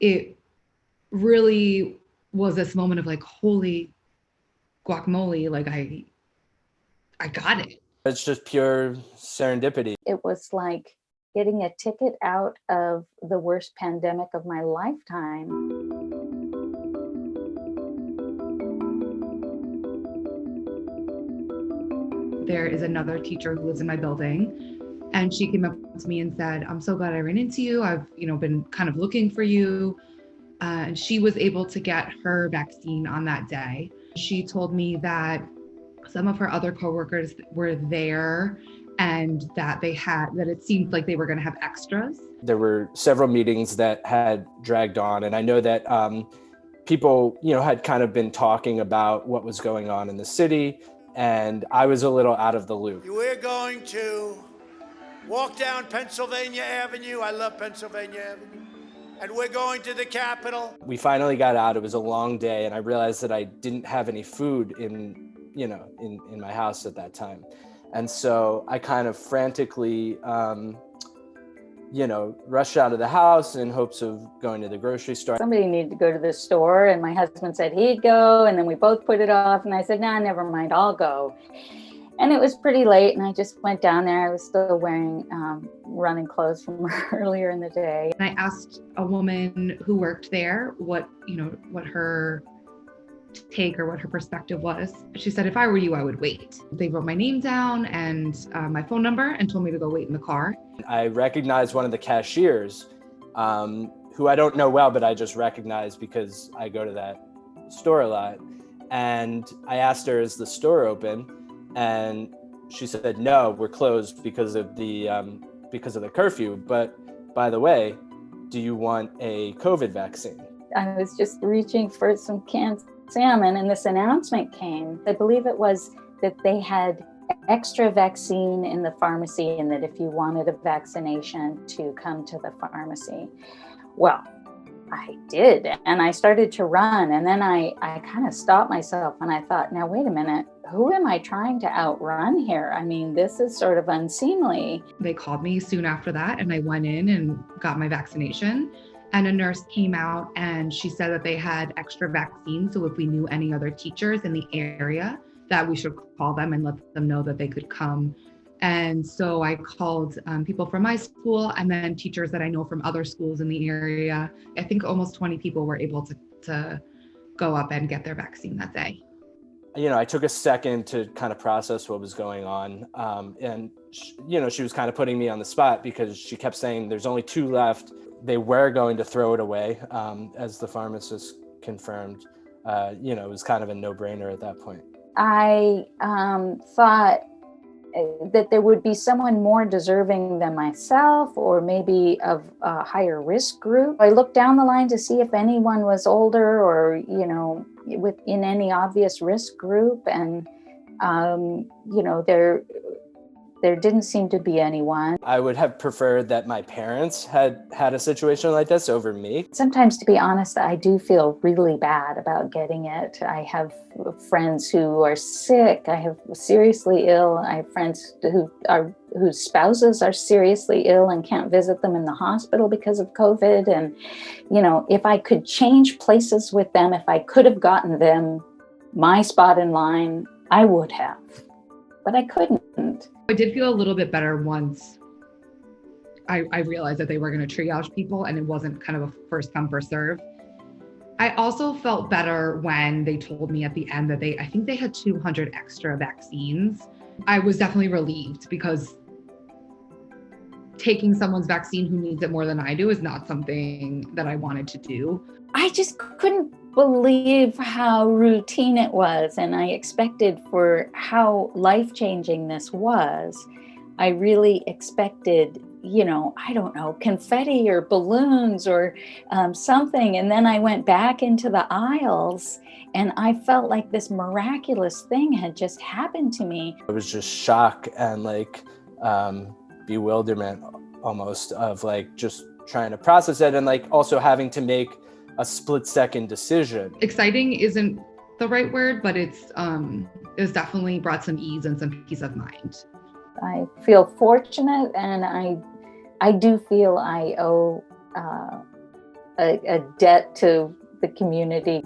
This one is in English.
it really was this moment of like, holy guacamole, like I got it. It's just pure serendipity. It was like getting a ticket out of the worst pandemic of my lifetime. There is another teacher who lives in my building, and she came up to me and said, I'm so glad I ran into you. I've, been kind of looking for you. And she was able to get her vaccine on that day. She told me that some of her other coworkers were there and that it seemed like they were going to have extras. There were several meetings that had dragged on, and I know that people, had kind of been talking about what was going on in the city, and I was a little out of the loop. We're going to walk down Pennsylvania Avenue. I love Pennsylvania Avenue. And we're going to the Capitol. We finally got out. It was a long day, and I realized that I didn't have any food in my house at that time. And so I kind of frantically, rushed out of the house in hopes of going to the grocery store. Somebody needed to go to the store, and my husband said he'd go, and then we both put it off, and I said, nah, never mind, I'll go. And it was pretty late, and I just went down there. I was still wearing running clothes from earlier in the day. And I asked a woman who worked there what her take or what her perspective was. She said, if I were you, I would wait. They wrote my name down and my phone number and told me to go wait in the car. I recognized one of the cashiers, who I don't know well, but I just recognized because I go to that store a lot. And I asked her, is the store open? And she said, no, we're closed because of the curfew. But by the way, do you want a COVID vaccine? I was just reaching for some canned salmon, and this announcement came. I believe it was that they had extra vaccine in the pharmacy, and that if you wanted a vaccination to come to the pharmacy. Well, I did, and I started to run, and then I kind of stopped myself, and I thought, now wait a minute, who am I trying to outrun here? I mean, this is sort of unseemly. They called me soon after that, and I went in and got my vaccination, and a nurse came out and she said that they had extra vaccines, so if we knew any other teachers in the area, that we should call them and let them know that they could come. And so I called people from my school and then teachers that I know from other schools in the area. I think almost 20 people were able to go up and get their vaccine that day. I took a second to kind of process what was going on. And she was kind of putting me on the spot because she kept saying there's only 2 left. They were going to throw it away, as the pharmacist confirmed. It was kind of a no-brainer at that point. I thought that there would be someone more deserving than myself, or maybe of a higher risk group. I looked down the line to see if anyone was older or, in any obvious risk group. And, there didn't seem to be anyone. I would have preferred that my parents had a situation like this over me. Sometimes, to be honest, I do feel really bad about getting it. I have friends who are sick. I have seriously ill. I have friends whose spouses are seriously ill and can't visit them in the hospital because of COVID. And, if I could change places with them, if I could have gotten them my spot in line, I would have. But I couldn't. I did feel a little bit better once I realized that they were going to triage people and it wasn't kind of a first come, first serve. I also felt better when they told me at the end that I think they had 200 extra vaccines. I was definitely relieved because taking someone's vaccine who needs it more than I do is not something that I wanted to do. I just couldn't believe how routine it was, and I expected for how life-changing this was. I really expected, I don't know, confetti or balloons or something. And then I went back into the aisles and I felt like this miraculous thing had just happened to me. It was just shock and bewilderment almost of just trying to process it and also having to make a split-second decision. Exciting isn't the right word, but it's definitely brought some ease and some peace of mind. I feel fortunate, and I do feel I owe a debt to the community.